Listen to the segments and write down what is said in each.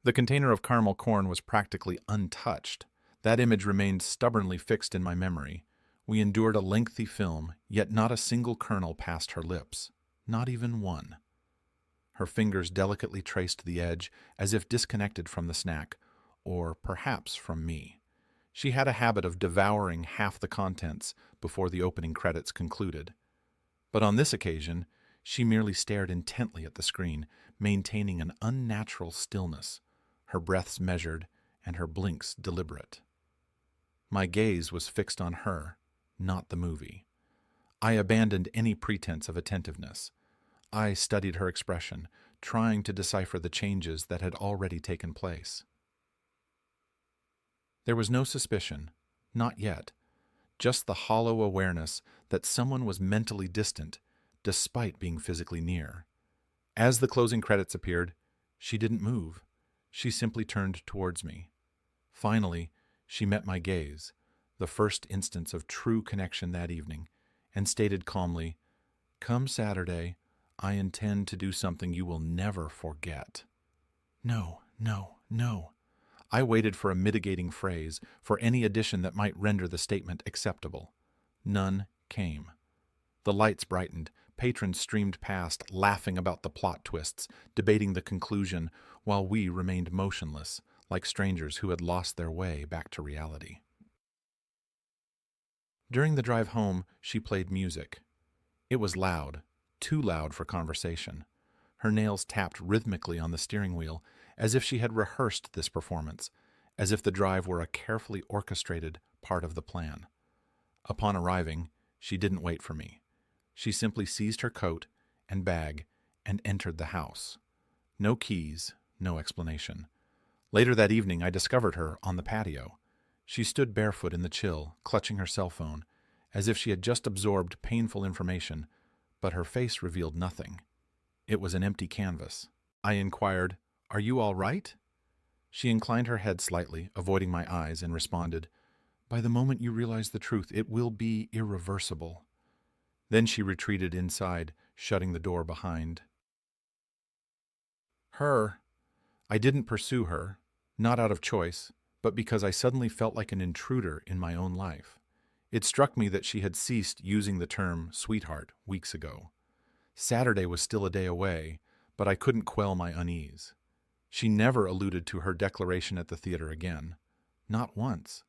The container of caramel corn was practically untouched. That image remained stubbornly fixed in my memory. We endured a lengthy film, yet not a single kernel passed her lips. Not even one. Her fingers delicately traced the edge, as if disconnected from the snack, or perhaps from me. She had a habit of devouring half the contents before the opening credits concluded. But on this occasion, she merely stared intently at the screen, maintaining an unnatural stillness, her breaths measured and her blinks deliberate. My gaze was fixed on her, not the movie. I abandoned any pretense of attentiveness. I studied her expression, trying to decipher the changes that had already taken place. There was no suspicion, not yet, just the hollow awareness that someone was mentally distant, despite being physically near. As the closing credits appeared, she didn't move. She simply turned towards me. Finally, she met my gaze, the first instance of true connection that evening, and stated calmly, "Come Saturday, I intend to do something you will never forget." No, no, no. I waited for a mitigating phrase, for any addition that might render the statement acceptable. None came. The lights brightened, patrons streamed past, laughing about the plot twists, debating the conclusion, while we remained motionless, like strangers who had lost their way back to reality. During the drive home, she played music. It was loud, too loud for conversation. Her nails tapped rhythmically on the steering wheel, as if she had rehearsed this performance, as if the drive were a carefully orchestrated part of the plan. Upon arriving, she didn't wait for me. She simply seized her coat and bag and entered the house. No keys, no explanation. Later that evening, I discovered her on the patio. She stood barefoot in the chill, clutching her cell phone, as if she had just absorbed painful information, but her face revealed nothing. It was an empty canvas. I inquired, "Are you all right?" She inclined her head slightly, avoiding my eyes, and responded, "By the moment you realize the truth, it will be irreversible." Then she retreated inside, shutting the door behind her. I didn't pursue her, not out of choice, but because I suddenly felt like an intruder in my own life. It struck me that she had ceased using the term sweetheart weeks ago. Saturday was still a day away, but I couldn't quell my unease. She never alluded to her declaration at the theater again. Not once.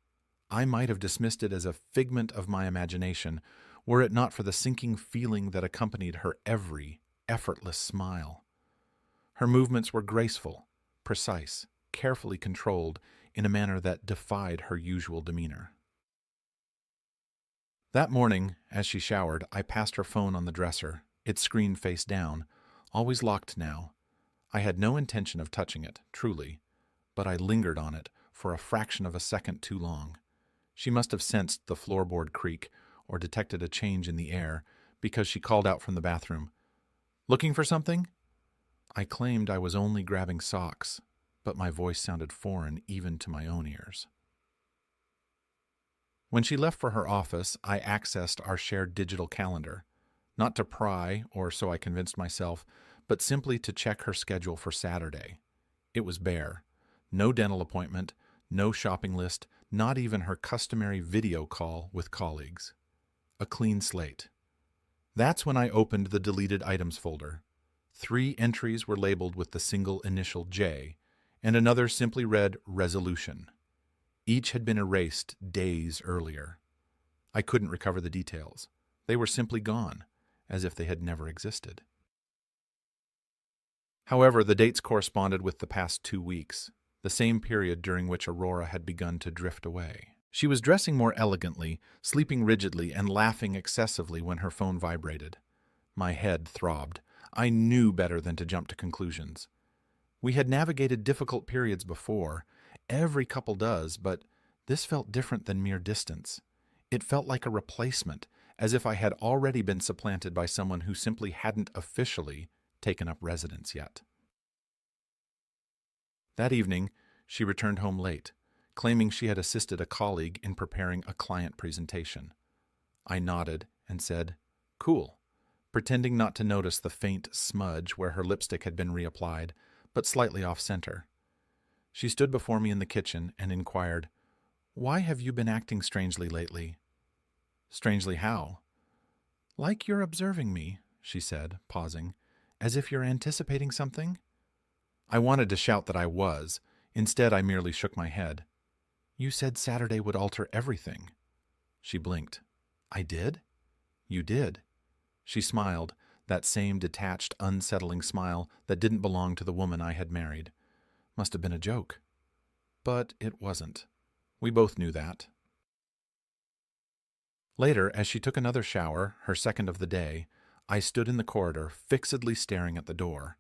I might have dismissed it as a figment of my imagination, were it not for the sinking feeling that accompanied her every effortless smile. Her movements were graceful, precise, carefully controlled in a manner that defied her usual demeanor. That morning, as she showered, I passed her phone on the dresser, its screen face down, always locked now. I had no intention of touching it, truly, but I lingered on it for a fraction of a second too long. She must have sensed the floorboard creak or detected a change in the air, because she called out from the bathroom, "Looking for something?" I claimed I was only grabbing socks, but my voice sounded foreign even to my own ears. When she left for her office, I accessed our shared digital calendar, not to pry, or so I convinced myself, but simply to check her schedule for Saturday. It was bare. No dental appointment, no shopping list, not even her customary video call with colleagues. A clean slate. That's when I opened the deleted items folder. 3 entries were labeled with the single initial J, and another simply read resolution. Each had been erased days earlier. I couldn't recover the details. They were simply gone, as if they had never existed. However, the dates corresponded with the past 2 weeks, the same period during which Aurora had begun to drift away. She was dressing more elegantly, sleeping rigidly, and laughing excessively when her phone vibrated. My head throbbed. I knew better than to jump to conclusions. We had navigated difficult periods before. Every couple does, but this felt different than mere distance. It felt like a replacement, as if I had already been supplanted by someone who simply hadn't officially taken up residence yet. That evening, she returned home late, claiming she had assisted a colleague in preparing a client presentation. I nodded and said, "Cool," pretending not to notice the faint smudge where her lipstick had been reapplied, but slightly off-center. She stood before me in the kitchen and inquired, "Why have you been acting strangely lately?" "Strangely how?" "Like you're observing me," she said, pausing, "as if you're anticipating something." I wanted to shout that I was. Instead, I merely shook my head. "You said Saturday would alter everything." She blinked. "I did?" "You did." She smiled, that same detached, unsettling smile that didn't belong to the woman I had married. Must have been a joke. But it wasn't. We both knew that. Later, as she took another shower, her second of the day, I stood in the corridor, fixedly staring at the door.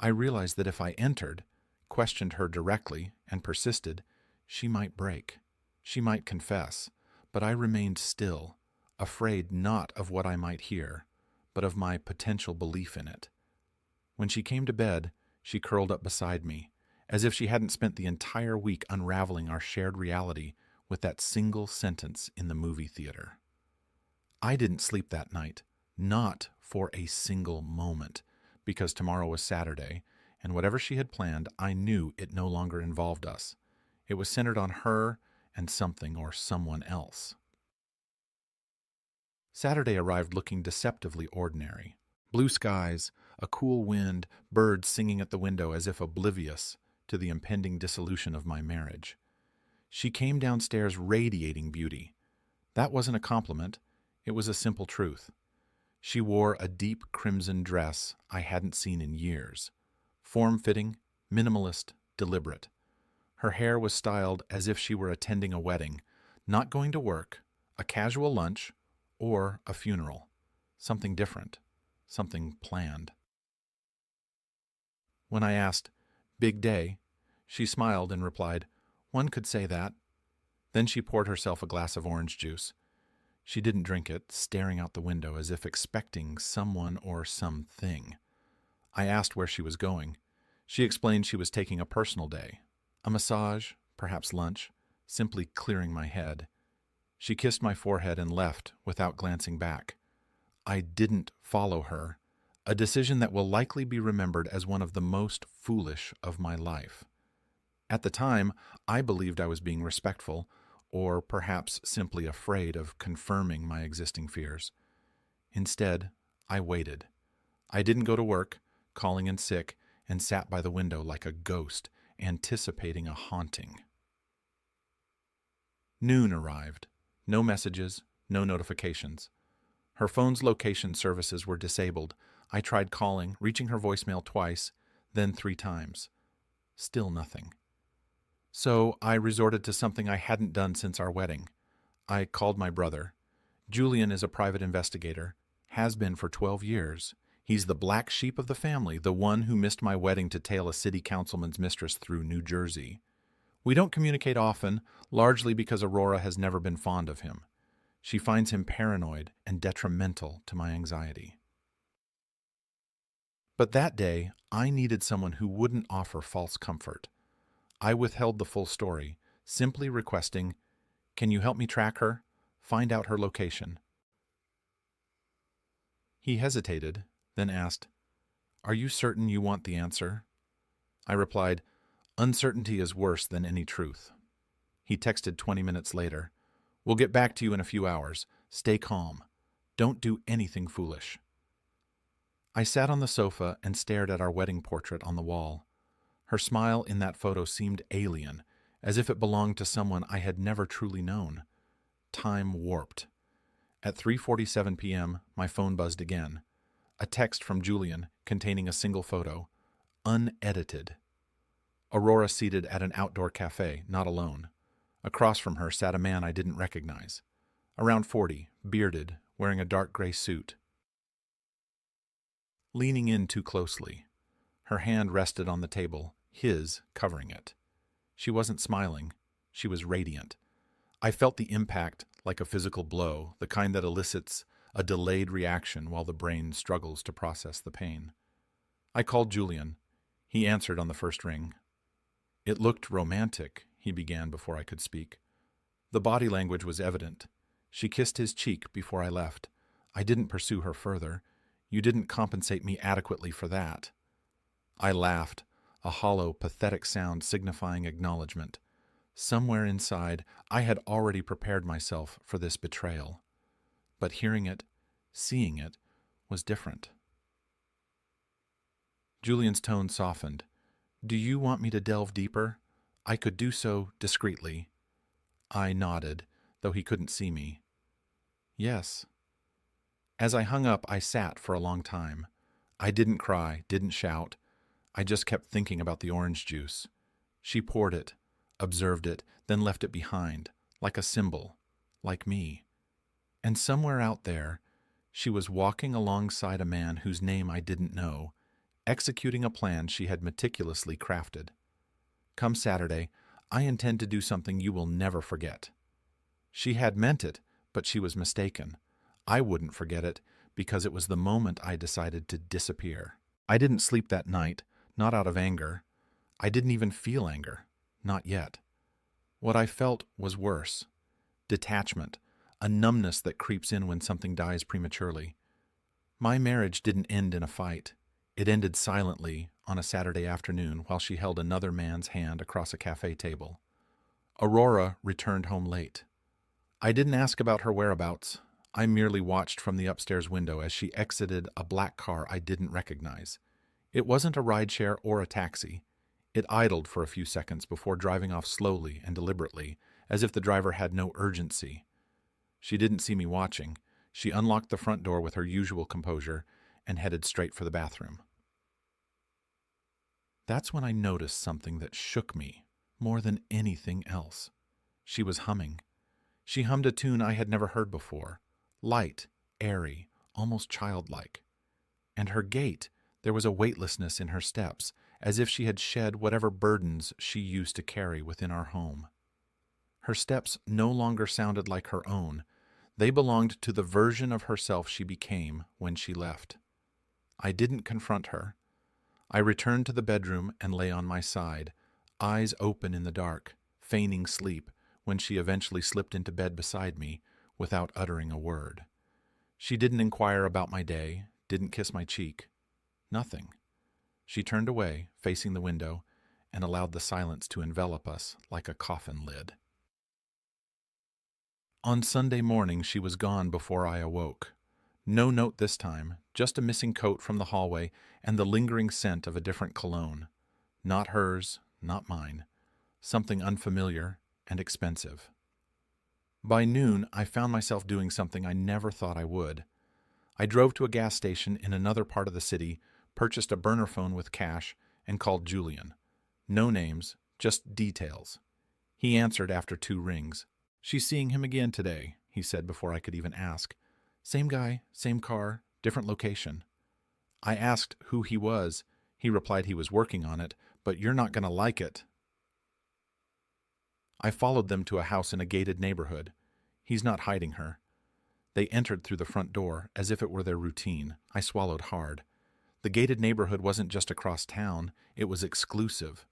I realized that if I entered, questioned her directly, and persisted, she might break. She might confess. But I remained still, afraid not of what I might hear, but of my potential belief in it. When she came to bed, she curled up beside me, as if she hadn't spent the entire week unraveling our shared reality with that single sentence in the movie theater. I didn't sleep that night, not for a single moment, because tomorrow was Saturday, and whatever she had planned, I knew it no longer involved us. It was centered on her and something or someone else. Saturday arrived looking deceptively ordinary. Blue skies, a cool wind, birds singing at the window as if oblivious to the impending dissolution of my marriage. She came downstairs radiating beauty. That wasn't a compliment, it was a simple truth. She wore a deep crimson dress I hadn't seen in years. Form-fitting, minimalist, deliberate. Her hair was styled as if she were attending a wedding, not going to work, a casual lunch, or a funeral. Something different. Something planned. When I asked, "Big day?" she smiled and replied, "One could say that." Then she poured herself a glass of orange juice. She didn't drink it, staring out the window as if expecting someone or something. I asked where she was going. She explained she was taking a personal day. A massage, perhaps lunch, simply clearing my head. She kissed my forehead and left without glancing back. I didn't follow her, a decision that will likely be remembered as one of the most foolish of my life. At the time, I believed I was being respectful, or perhaps simply afraid of confirming my existing fears. Instead, I waited. I didn't go to work, calling in sick, and sat by the window like a ghost, anticipating a haunting. Noon arrived. No messages, no notifications. Her phone's location services were disabled. I tried calling, reaching her voicemail twice, then 3 times. Still nothing. So I resorted to something I hadn't done since our wedding. I called my brother. Julian is a private investigator, has been for 12 years. He's the black sheep of the family, the one who missed my wedding to tail a city councilman's mistress through New Jersey. We don't communicate often, largely because Aurora has never been fond of him. She finds him paranoid and detrimental to my anxiety. But that day, I needed someone who wouldn't offer false comfort. I withheld the full story, simply requesting, "Can you help me track her? Find out her location." He hesitated, then asked, "Are you certain you want the answer?" I replied, "Uncertainty is worse than any truth." He texted 20 minutes later, "We'll get back to you in a few hours. Stay calm. Don't do anything foolish." I sat on the sofa and stared at our wedding portrait on the wall. Her smile in that photo seemed alien, as if it belonged to someone I had never truly known. Time warped. At 3:47 p.m., my phone buzzed again. A text from Julian containing a single photo, unedited. Aurora seated at an outdoor cafe, not alone. Across from her sat a man I didn't recognize. Around 40, bearded, wearing a dark gray suit. Leaning in too closely. Her hand rested on the table, his covering it. She wasn't smiling. She was radiant. I felt the impact like a physical blow, the kind that elicits a delayed reaction while the brain struggles to process the pain. I called Julian. He answered on the first ring. "It looked romantic," he began before I could speak. The body language was evident. She kissed his cheek before I left. I didn't pursue her further. You didn't compensate me adequately for that. I laughed, a hollow, pathetic sound signifying acknowledgement. Somewhere inside, I had already prepared myself for this betrayal. But hearing it, seeing it, was different. Julian's tone softened. "Do you want me to delve deeper? I could do so discreetly." I nodded, though he couldn't see me. "Yes." As I hung up, I sat for a long time. I didn't cry, didn't shout. I just kept thinking about the orange juice. She poured it, observed it, then left it behind, like a symbol, like me. And somewhere out there, she was walking alongside a man whose name I didn't know, executing a plan she had meticulously crafted. Come Saturday, I intend to do something you will never forget. She had meant it, but she was mistaken. I wouldn't forget it because it was the moment I decided to disappear. I didn't sleep that night, not out of anger. I didn't even feel anger, not yet. What I felt was worse. Detachment, a numbness that creeps in when something dies prematurely. My marriage didn't end in a fight. It ended silently on a Saturday afternoon while she held another man's hand across a cafe table. Aurora returned home late. I didn't ask about her whereabouts. I merely watched from the upstairs window as she exited a black car I didn't recognize. It wasn't a rideshare or a taxi. It idled for a few seconds before driving off slowly and deliberately, as if the driver had no urgency. She didn't see me watching. She unlocked the front door with her usual composure and headed straight for the bathroom. That's when I noticed something that shook me more than anything else. She was humming. She hummed a tune I had never heard before. Light, airy, almost childlike. And her gait, there was a weightlessness in her steps, as if she had shed whatever burdens she used to carry within our home. Her steps no longer sounded like her own. They belonged to the version of herself she became when she left. I didn't confront her. I returned to the bedroom and lay on my side, eyes open in the dark, feigning sleep, when she eventually slipped into bed beside me without uttering a word. She didn't inquire about my day, didn't kiss my cheek. Nothing. She turned away, facing the window, and allowed the silence to envelop us like a coffin lid. On Sunday morning, she was gone before I awoke. No note this time, just a missing coat from the hallway and the lingering scent of a different cologne. Not hers, not mine. Something unfamiliar and expensive. By noon, I found myself doing something I never thought I would. I drove to a gas station in another part of the city, purchased a burner phone with cash, and called Julian. No names, just details. He answered after 2 rings. "She's seeing him again today," he said before I could even ask. "Same guy, same car, different location." I asked who he was. He replied he was working on it, but you're not going to like it. I followed them to a house in a gated neighborhood. He's not hiding her. They entered through the front door, as if it were their routine. I swallowed hard. The gated neighborhood wasn't just across town, it was exclusive.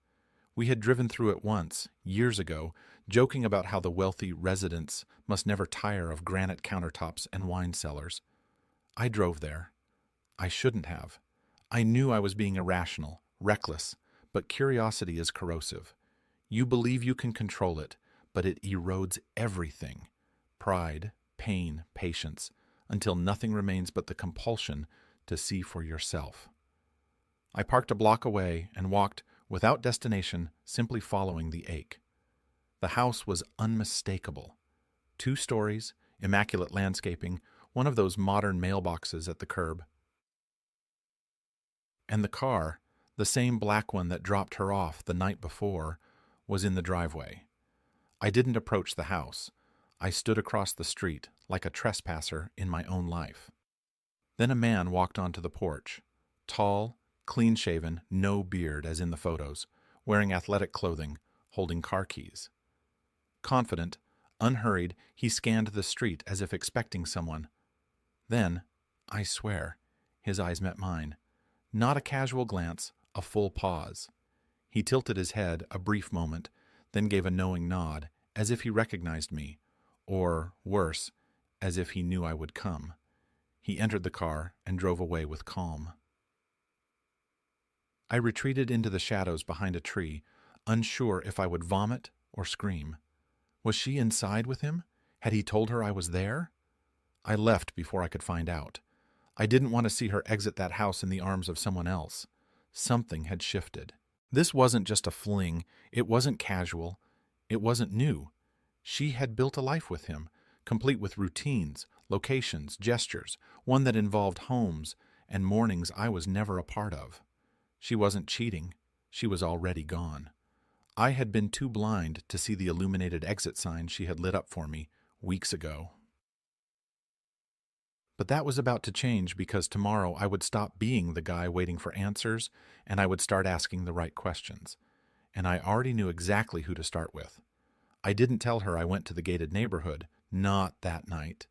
We had driven through it once, years ago, joking about how the wealthy residents must never tire of granite countertops and wine cellars. I drove there. I shouldn't have. I knew I was being irrational, reckless, but curiosity is corrosive. You believe you can control it, but it erodes everything. Pride, pain, patience, until nothing remains but the compulsion to see for yourself. I parked a block away and walked, without destination, simply following the ache. The house was unmistakable. 2 stories, immaculate landscaping, one of those modern mailboxes at the curb. And the car, the same black one that dropped her off the night before, was in the driveway. I didn't approach the house. I stood across the street, like a trespasser in my own life. Then a man walked onto the porch. Tall, clean-shaven, no beard as in the photos, wearing athletic clothing, holding car keys. Confident, unhurried, he scanned the street as if expecting someone. Then, I swear, his eyes met mine. Not a casual glance, a full pause. He tilted his head a brief moment, then gave a knowing nod, as if he recognized me, or, worse, as if he knew I would come. He entered the car and drove away with calm. I retreated into the shadows behind a tree, unsure if I would vomit or scream. Was she inside with him? Had he told her I was there? I left before I could find out. I didn't want to see her exit that house in the arms of someone else. Something had shifted. This wasn't just a fling. It wasn't casual. It wasn't new. She had built a life with him, complete with routines, locations, gestures, one that involved homes and mornings I was never a part of. She wasn't cheating. She was already gone. I had been too blind to see the illuminated exit sign she had lit up for me weeks ago. But that was about to change because tomorrow I would stop being the guy waiting for answers and I would start asking the right questions. And I already knew exactly who to start with. I didn't tell her I went to the gated neighborhood, not that night,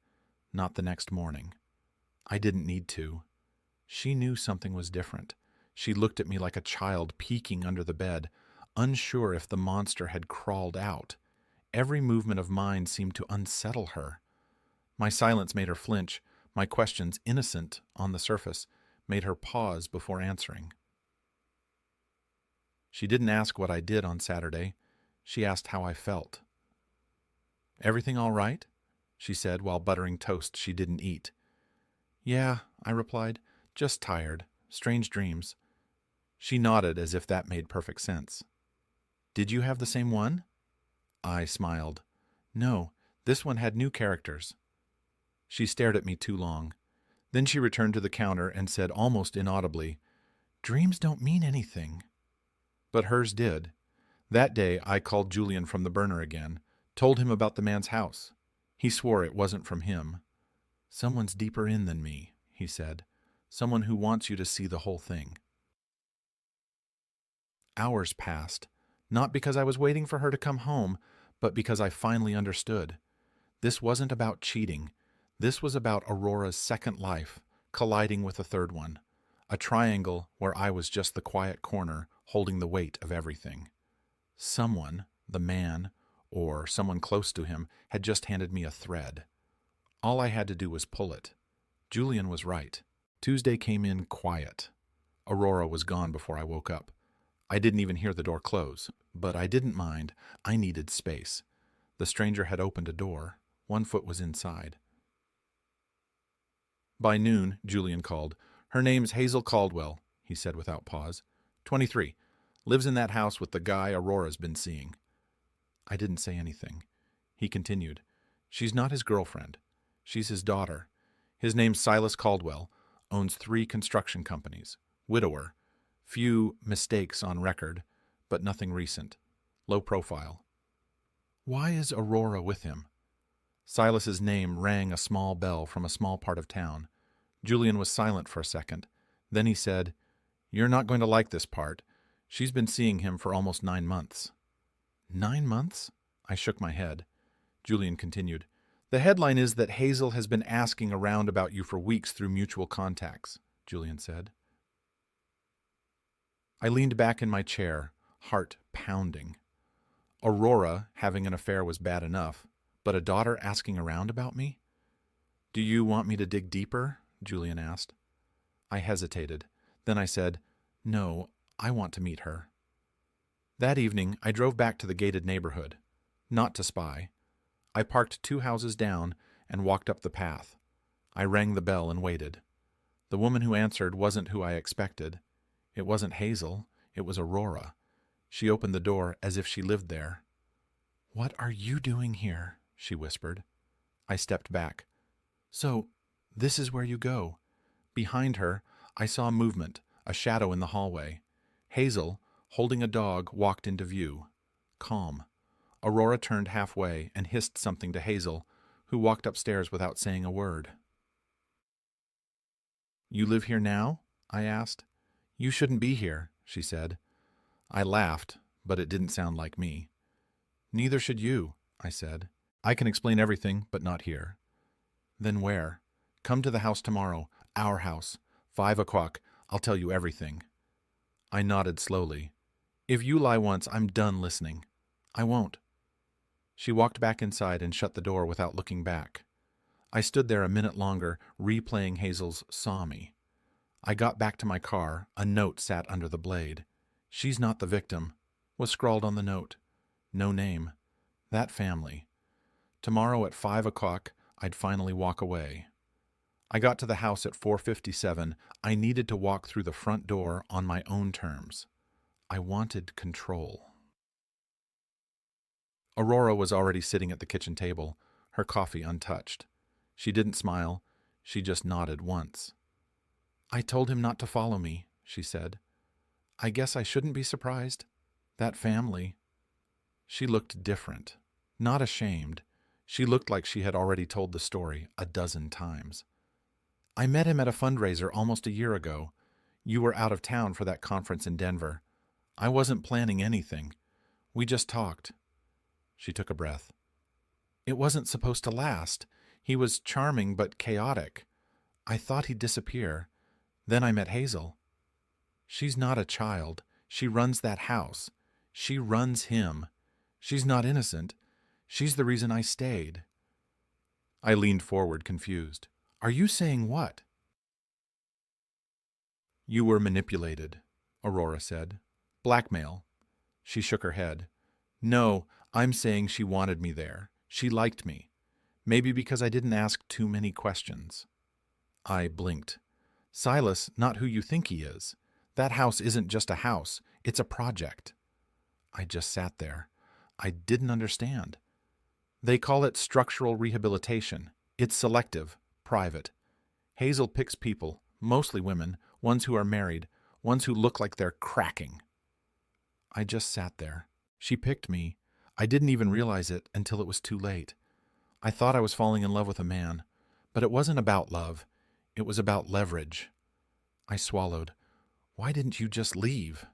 not the next morning. I didn't need to. She knew something was different. She looked at me like a child peeking under the bed, unsure if the monster had crawled out. Every movement of mine seemed to unsettle her. My silence made her flinch. My questions, innocent on the surface, made her pause before answering. She didn't ask what I did on Saturday. She asked how I felt. "Everything all right?" she said while buttering toast she didn't eat. "Yeah," I replied, "just tired. Strange dreams." She nodded as if that made perfect sense. "Did you have the same one?" I smiled. "No, this one had new characters." She stared at me too long. Then she returned to the counter and said almost inaudibly, "Dreams don't mean anything." But hers did. That day I called Julian from the burner again, told him about the man's house. He swore it wasn't from him. "Someone's deeper in than me," he said. "Someone who wants you to see the whole thing." Hours passed, not because I was waiting for her to come home, but because I finally understood. This wasn't about cheating. This was about Aurora's second life colliding with a third one, a triangle where I was just the quiet corner holding the weight of everything. Someone, the man, or someone close to him, had just handed me a thread. All I had to do was pull it. Julian was right. Tuesday came in quiet. Aurora was gone before I woke up. I didn't even hear the door close, but I didn't mind. I needed space. The stranger had opened a door. One foot was inside. By noon, Julian called. "Her name's Hazel Caldwell," he said without pause. 23. Lives in that house with the guy Aurora's been seeing. I didn't say anything. He continued. "She's not his girlfriend. She's his daughter. His name's Silas Caldwell. Owns 3 construction companies. Widower. Few mistakes on record, but nothing recent. Low profile." "Why is Aurora with him?" Silas's name rang a small bell from a small part of town. Julian was silent for a second. Then he said, "You're not going to like this part. She's been seeing him for almost 9 months." 9 months? I shook my head. Julian continued, "The headline is that Hazel has been asking around about you for weeks through mutual contacts," Julian said. I leaned back in my chair, heart pounding. Aurora having an affair was bad enough, but a daughter asking around about me? "Do you want me to dig deeper?" Julian asked. I hesitated. Then I said, "No, I want to meet her." That evening, I drove back to the gated neighborhood. Not to spy. I parked 2 houses down and walked up the path. I rang the bell and waited. The woman who answered wasn't who I expected. It wasn't Hazel. It was Aurora. She opened the door as if she lived there. "What are you doing here?" she whispered. I stepped back. "So, this is where you go." Behind her, I saw movement, a shadow in the hallway. Hazel, holding a dog, walked into view. Calm. Aurora turned halfway and hissed something to Hazel, who walked upstairs without saying a word. "You live here now?" I asked. "You shouldn't be here," she said. I laughed, but it didn't sound like me. "Neither should you," I said. "I can explain everything, but not here." "Then where?" "Come to the house tomorrow. Our house. 5 o'clock. I'll tell you everything." I nodded slowly. "If you lie once, I'm done listening." "I won't." She walked back inside and shut the door without looking back. I stood there a minute longer, replaying Hazel's "saw me." I got back to my car. A note sat under the blade. "She's not the victim," was scrawled on the note. No name. That family. Tomorrow at 5 o'clock, I'd finally walk away. I got to the house at 4:57. I needed to walk through the front door on my own terms. I wanted control. Aurora was already sitting at the kitchen table, her coffee untouched. She didn't smile. She just nodded once. "I told him not to follow me," she said. "I guess I shouldn't be surprised. That family." She looked different, not ashamed. She looked like she had already told the story a dozen times. "I met him at a fundraiser almost a year ago. You were out of town for that conference in Denver. I wasn't planning anything. We just talked." She took a breath. "It wasn't supposed to last. He was charming but chaotic. I thought he'd disappear. Then I met Hazel. She's not a child. She runs that house. She runs him. She's not innocent. She's the reason I stayed." I leaned forward, confused. "Are you saying what?" "You were manipulated," Aurora said. "Blackmail." She shook her head. "No, I'm saying she wanted me there. She liked me. Maybe because I didn't ask too many questions." I blinked. "Silas, not who you think he is. That house isn't just a house. It's a project." I just sat there. I didn't understand. "They call it structural rehabilitation. It's selective, private. Hazel picks people, mostly women, ones who are married, ones who look like they're cracking." I just sat there. She picked me. I didn't even realize it until it was too late. I thought I was falling in love with a man, but it wasn't about love. It was about leverage. I swallowed. "Why didn't you just leave?"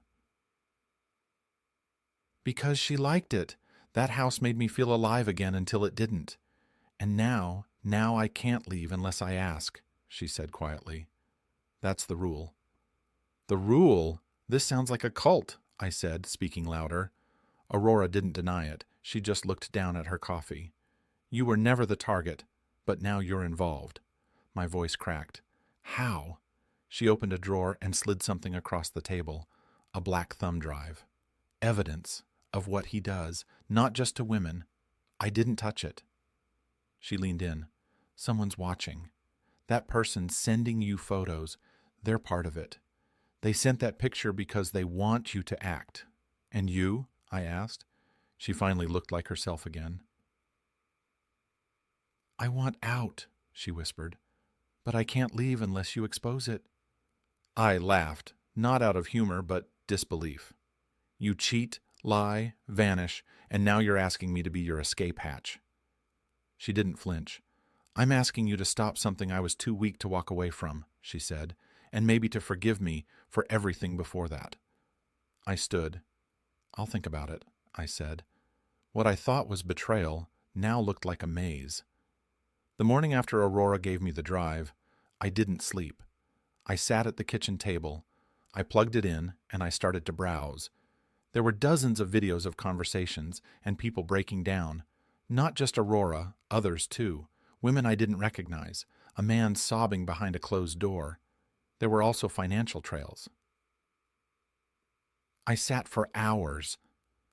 "Because she liked it. That house made me feel alive again until it didn't. And now I can't leave unless I ask," she said quietly. "That's the rule." "The rule? This sounds like a cult," I said, speaking louder. Aurora didn't deny it. She just looked down at her coffee. "You were never the target, but now you're involved." My voice cracked. "How?" She opened a drawer and slid something across the table. A black thumb drive. Evidence of what he does, not just to women. I didn't touch it. She leaned in. "Someone's watching. That person sending you photos, they're part of it. They sent that picture because they want you to act." "And you?" I asked. She finally looked like herself again. "I want out," she whispered. "But I can't leave unless you expose it." I laughed, not out of humor, but disbelief. "You cheat, lie, vanish, and now you're asking me to be your escape hatch." She didn't flinch. "I'm asking you to stop something I was too weak to walk away from," she said, "and maybe to forgive me for everything before that." I stood. "I'll think about it," I said. What I thought was betrayal now looked like a maze. The morning after Aurora gave me the drive, I didn't sleep. I sat at the kitchen table. I plugged it in, and I started to browse. There were dozens of videos of conversations and people breaking down. Not just Aurora, others too. Women I didn't recognize. A man sobbing behind a closed door. There were also financial trails. I sat for hours.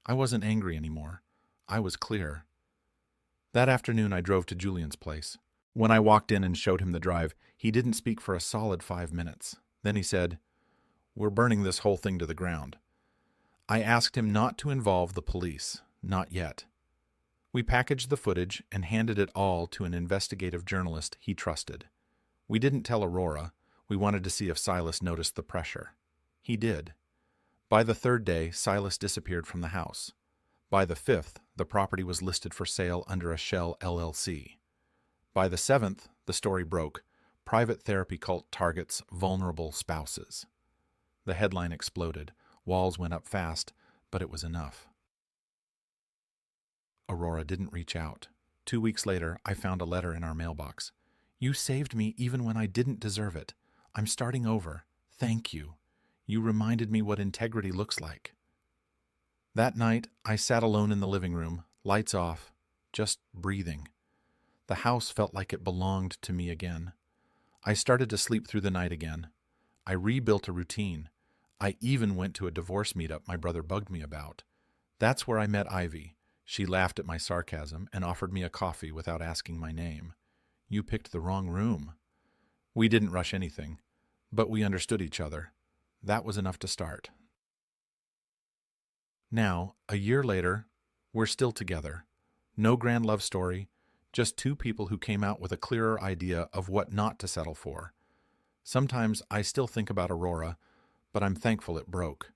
I wasn't angry anymore. I was clear. That afternoon I drove to Julian's place. When I walked in and showed him the drive, he didn't speak for a solid 5 minutes. Then he said, "We're burning this whole thing to the ground." I asked him not to involve the police. Not yet. We packaged the footage and handed it all to an investigative journalist he trusted. We didn't tell Aurora. We wanted to see if Silas noticed the pressure. He did. By the third day, Silas disappeared from the house. By the fifth, the property was listed for sale under a shell LLC. By the seventh, the story broke. Private therapy cult targets vulnerable spouses. The headline exploded. Walls went up fast, but it was enough. Aurora didn't reach out. 2 weeks later, I found a letter in our mailbox. "You saved me even when I didn't deserve it. I'm starting over. Thank you. You reminded me what integrity looks like." That night, I sat alone in the living room, lights off, just breathing. The house felt like it belonged to me again. I started to sleep through the night again. I rebuilt a routine. I even went to a divorce meetup my brother bugged me about. That's where I met Ivy. She laughed at my sarcasm and offered me a coffee without asking my name. You picked the wrong room. We didn't rush anything, but we understood each other. That was enough to start. Now, a year later, we're still together. No grand love story, just two people who came out with a clearer idea of what not to settle for. Sometimes I still think about Aurora, but I'm thankful it broke.